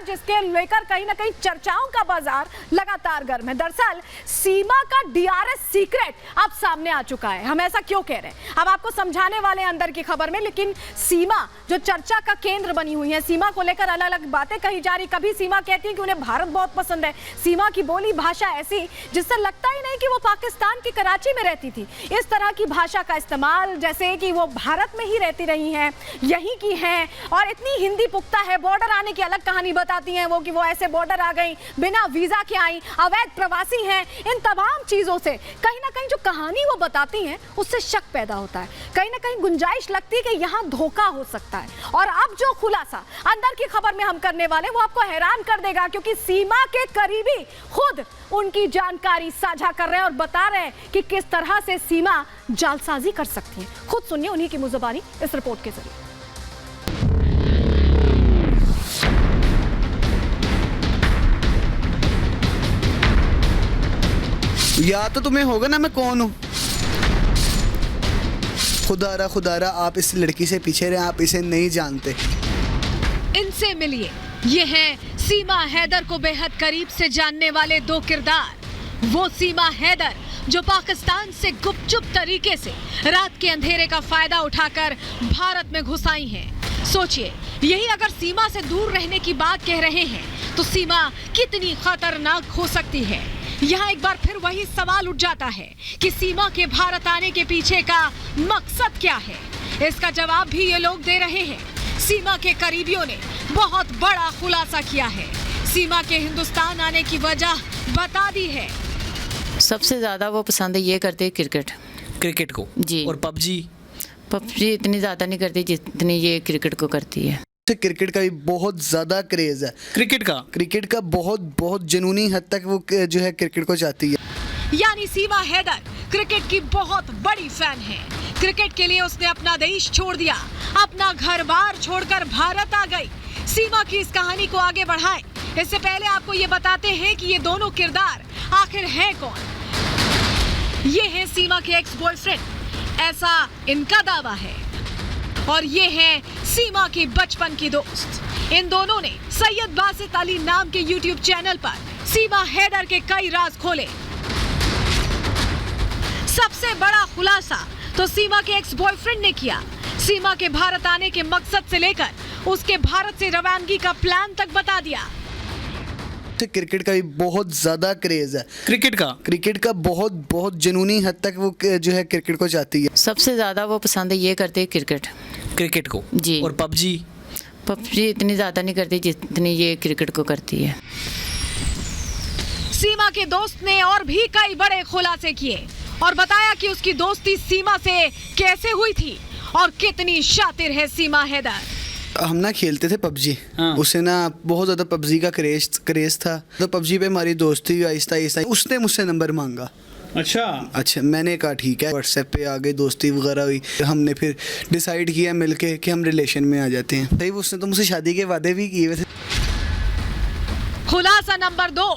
जिसके लेकर कहीं ना कहीं चर्चाओं का बाजार लगातार गर्म है। दरअसल सीमा का डीआरएस सीक्रेट अब सामने आ चुका है। हम ऐसा क्यों कह रहे हैं अब आपको समझाने वाले हैं अंदर की खबर में। लेकिन सीमा जो चर्चा का केंद्र बनी हुई है, सीमा को लेकर अलग अलग बातें कही जा रही। कभी सीमा कहती है कि उन्हें भारत बहुत पसंद है। सीमा की बोली भाषा ऐसी जिससे लगता ही नहीं कि वो पाकिस्तान की कराची में रहती थी। इस तरह की भाषा का इस्तेमाल जैसे कि वो भारत में ही रहती रही हैं, यहीं की हैं, और इतनी हिंदी पुख्ता है। बॉर्डर आने की अलग कहानी बताती हैं वो कि वो ऐसे बॉर्डर आ गई, बिना वीजा के आई, अवैध प्रवासी हैं। इन तमाम चीजों से कहीं ना कहीं जो कहानी वो बताती हैं उससे शक पैदा होता है। कहीं ना कहीं गुंजाइश लगती है कि यहाँ धोखा हो सकता है। और अब जो खुलासा अंदर की खबर में हम करने वाले वो आपको हैरान कर देगा, क्योंकि सीमा के करीबी खुद उनकी जानकारी साझा कर रहे हैं और बता रहे हैं कि किस तरह से सीमा जालसाजी कर सकती है। खुद सुनिए उन्हीं की मुज़बानी इस रिपोर्ट के जरिए। या तो तुम्हें होगा ना मैं कौन हूँ। खुदारा आप इस लड़की से पीछे रहे, आप इसे नहीं जानते। इनसे मिलिए, ये हैं सीमा हैदर को बेहद करीब से जानने वाले दो किरदार। वो सीमा हैदर जो पाकिस्तान से गुपचुप तरीके से रात के अंधेरे का फायदा उठाकर भारत में घुस आई हैं। सोचिए, यही अगर सीमा से दूर रहने की बात कह रहे हैं तो सीमा कितनी खतरनाक हो सकती है। यहाँ एक बार फिर वही सवाल उठ जाता है कि सीमा के भारत आने के पीछे का मकसद क्या है। इसका जवाब भी ये लोग दे रहे हैं। सीमा के करीबियों ने बहुत बड़ा खुलासा किया है। सीमा के हिंदुस्तान आने की वजह बता दी है। सबसे ज़्यादा वो पसंद ये करते क्रिकेट को जी। और पबजी इतनी ज़्यादा नहीं करती जितनी ये क्रिकेट को करती है। क्रिकेट का भी बहुत ज़्यादा क्रेज़ है। क्रिकेट का बहुत जुनूनी हद तक वो जो है क्रिकेट को चाहती है। यानी सीमा हैदर क्रिकेट की बहुत बड़ी फैन है। क्रिकेट के लिए उसने अपना देश छोड़ दिया, अपना घर बार छोड़कर भारत आ गई। सीमा की इस कहानी को आगे बढ़ाएं, इससे पहले आपको ये बताते हैं कि ये दोनों किरदार आखिर हैं कौन। ये है सीमा के एक्स बॉयफ्रेंड, ऐसा इनका दावा है, और ये है सीमा की बचपन की दोस्त। इन दोनों ने सैयद बासित अली नाम के यूट्यूब चैनल पर सीमा हैदर के कई राज खोले। सबसे बड़ा खुलासा तो सीमा के एक्स बॉयफ्रेंड ने किया। सीमा के भारत आने के मकसद से लेकर उसके भारत से रवानगी का प्लान तक बता दिया। क्रिकेट का भी बहुत ज़्यादा क्रेज़ है। क्रिकेट का बहुत जुनूनी हद तक वो जो है क्रिकेट को चाहती है। सबसे ज़्यादा वो पसंद ये करते क्रिकेट को जी। और पबजी इतनी ज़्यादा नहीं करती जितनी ये क्रिकेट को करती है। सीमा के दोस्त ने और भी कई बड़े खुलासे किए और बताया कि उसकी दोस्ती सीमा से कैसे हुई थी और कितनी शातिर है सीमा हैदर। हम ना खेलते थे पबजी। हाँ। उसे ना बहुत ज़्यादा पबजी का क्रेज़ था, तो पबजी पे हमारी दोस्ती हुई आहिस्ता आहिस्ता। उसने मुझसे नंबर मांगा। अच्छा, मैंने कहा ठीक है, व्हाट्सएप पे आ गई, दोस्ती वगैरह हुई। हमने फिर डिसाइड किया मिलके कि हम रिलेशन में आ जाते हैं। भाई उसने तो मुझसे शादी के वादे भी किए थे। खुलासा नंबर 2,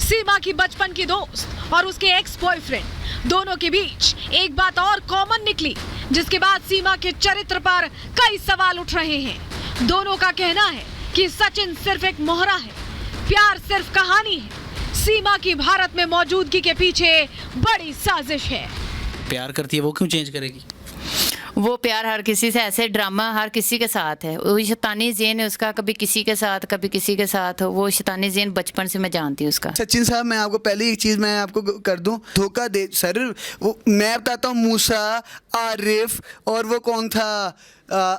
सीमा की बचपन की दोस्त और उसके एक्स बॉयफ्रेंड दोनों के बीच एक बात और कॉमन निकली, जिसके बाद सीमा के चरित्र पर कई सवाल उठ रहे हैं। दोनों का कहना है कि सचिन सिर्फ एक मोहरा है, प्यार सिर्फ कहानी है। सीमा की भारत में मौजूदगी के पीछे बड़ी साजिश है। प्यार करती है वो क्यों चेंज करेगी? वो प्यार हर किसी से, ऐसे ड्रामा हर किसी के साथ है। वो शैतानी ज़ेन है उसका, कभी किसी के साथ कभी किसी के साथ। वो शैतानी ज़ेन बचपन से मैं जानती हूँ उसका। सचिन साहब, मैं आपको पहले एक चीज़ मैं आपको कर दूं, धोखा दे सर। वो मैं बताता हूँ, मूसा, आरिफ और वो कौन था,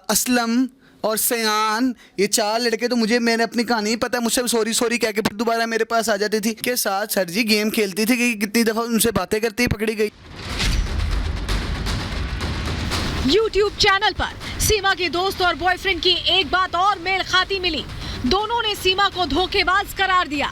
असलम और सयान, ये 4 लड़के तो मैंने अपनी कहानी ही पता है। मुझसे सॉरी कह के फिर दोबारा मेरे पास आ जाती थी। के साथ सर जी गेम खेलती थी कि कितनी दफ़ा उनसे बातें करती पकड़ी गई। YouTube चैनल पर सीमा के दोस्त और बॉयफ्रेंड की एक बात और मेल खाती मिली। दोनों ने सीमा को धोखेबाज करार दिया।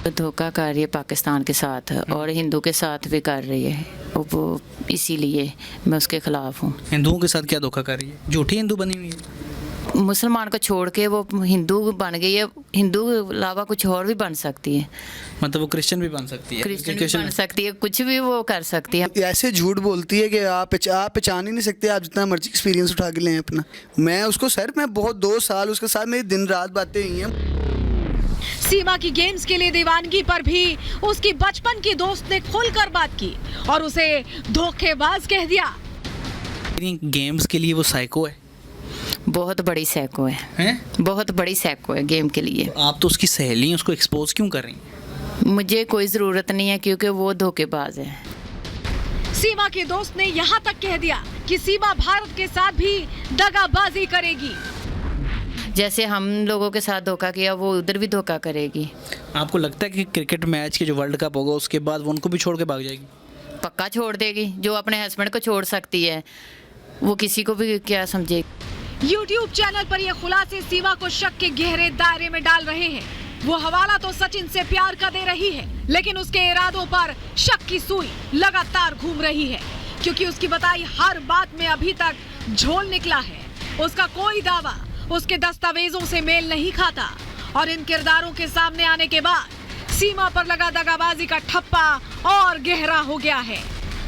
धोखा कर रही है पाकिस्तान के साथ और हिंदू के साथ भी कर रही है। वो इसीलिए मैं उसके खिलाफ हूँ। हिंदुओं के साथ क्या धोखा कर रही है? झूठी हिंदू बनी हुई है। मुसलमान को छोड़ के वो हिंदू बन गई है। हिंदू के अलावा कुछ और भी बन सकती है। मतलब वो क्रिश्चियन भी बन सकती है। क्रिश्चियन भी बन सकती है, कुछ भी वो कर सकती है। ऐसे झूठ बोलती है कि आप पहचान ही नहीं सकते। आप जितना मर्जी एक्सपीरियंस उठा के लें अपना। मैं उसको सर, मैं बहुत 2 साल उसके साथ मेरी दिन रात बातें हुई हैं। सीमा की गेम्स के लिए दीवानगी पर भी उसकी बचपन की दोस्त ने खुलकर बात की और उसे धोखेबाज कह दिया। गेम्स के लिए वो साइको है बहुत बड़ी सैको है, हैं? बहुत बड़ी सैको है गेम के लिए। आप तो उसकी सहेली हैं, उसको एक्सपोज क्यों कर रही हैं? मुझे कोई ज़रूरत नहीं है क्योंकि वो धोखेबाज है। सीमा के दोस्त ने यहाँ तक कह दिया कि सीमा भारत के साथ भी दगाबाजी करेगी। जैसे हम लोगों के साथ धोखा किया वो उधर भी धोखा करेगी। आपको लगता है कि क्रिकेट मैच के जो वर्ल्ड कप होगा उसके बाद वो उनको भी छोड़ के भाग जाएगी? पक्का छोड़ देगी। जो अपने हस्बैंड को छोड़ सकती है वो किसी को भी क्या समझेगी। YouTube चैनल पर ये खुलासे सीमा को शक के गहरे दायरे में डाल रहे हैं। वो हवाला तो सचिन से प्यार का दे रही है, लेकिन उसके इरादों पर शक की सुई लगातार घूम रही है, क्योंकि उसकी बताई हर बात में अभी तक झोल निकला है। उसका कोई दावा उसके दस्तावेजों से मेल नहीं खाता और इन किरदारों के सामने आने के बाद सीमा पर लगा दगाबाजी का ठप्पा और गहरा हो गया है।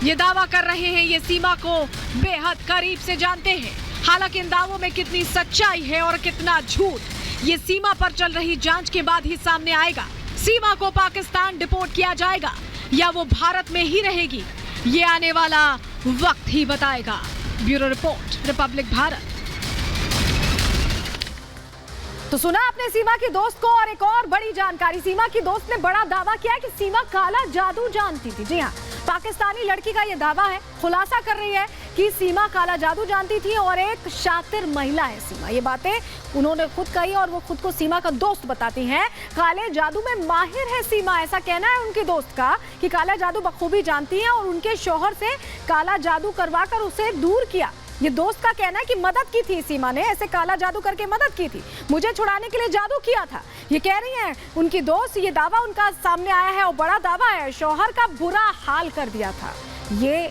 ये दावा कर रहे हैं ये सीमा को बेहद करीब से जानते हैं। हालांकि इन दावों में कितनी सच्चाई है और कितना झूठ ये सीमा पर चल रही जांच के बाद ही सामने आएगा। सीमा को पाकिस्तान डिपोर्ट किया जाएगा या वो भारत में ही रहेगी, ये आने वाला वक्त ही बताएगा। Bureau report, Republic Bharat. तो सुना आपने सीमा की दोस्त को, और एक और बड़ी जानकारी, सीमा की दोस्त ने बड़ा दावा किया है कि सीमा काला जादू जानती थी। जी हाँ, पाकिस्तानी लड़की का ये दावा है, खुलासा कर रही है कि सीमा काला जादू जानती थी और एक शातिर महिला है सीमा। ये बातें उन्होंने खुद कही और वो खुद को सीमा का दोस्त बताती हैं। काले जादू में माहिर है सीमा, ऐसा कहना है उनकी दोस्त का कि काला जादू बखूबी जानती है और उनके शौहर से काला जादू करवाकर उसे दूर किया। ये दोस्त का कहना है कि मदद की थी सीमा ने, ऐसे काला जादू करके मदद की थी, मुझे छुड़ाने के लिए जादू किया था। ये कह रही हैं उनकी दोस्त, ये दावा उनका सामने आया है और बड़ा दावा है, शौहर का बुरा हाल कर दिया था। ये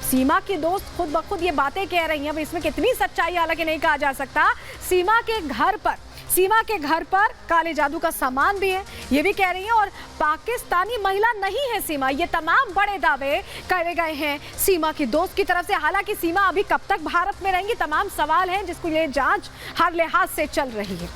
सीमा की दोस्त खुद ब खुद ये बातें कह रही हैं। अब इसमें कितनी सच्चाई हालांकि नहीं कहा जा सकता। सीमा के घर पर काले जादू का सामान भी है, ये भी कह रही है, और पाकिस्तानी महिला नहीं है सीमा। ये तमाम बड़े दावे करे गए हैं सीमा की दोस्त की तरफ से। हालांकि सीमा अभी कब तक भारत में रहेंगी, तमाम सवाल हैं जिसको ये जांच हर लिहाज से चल रही है।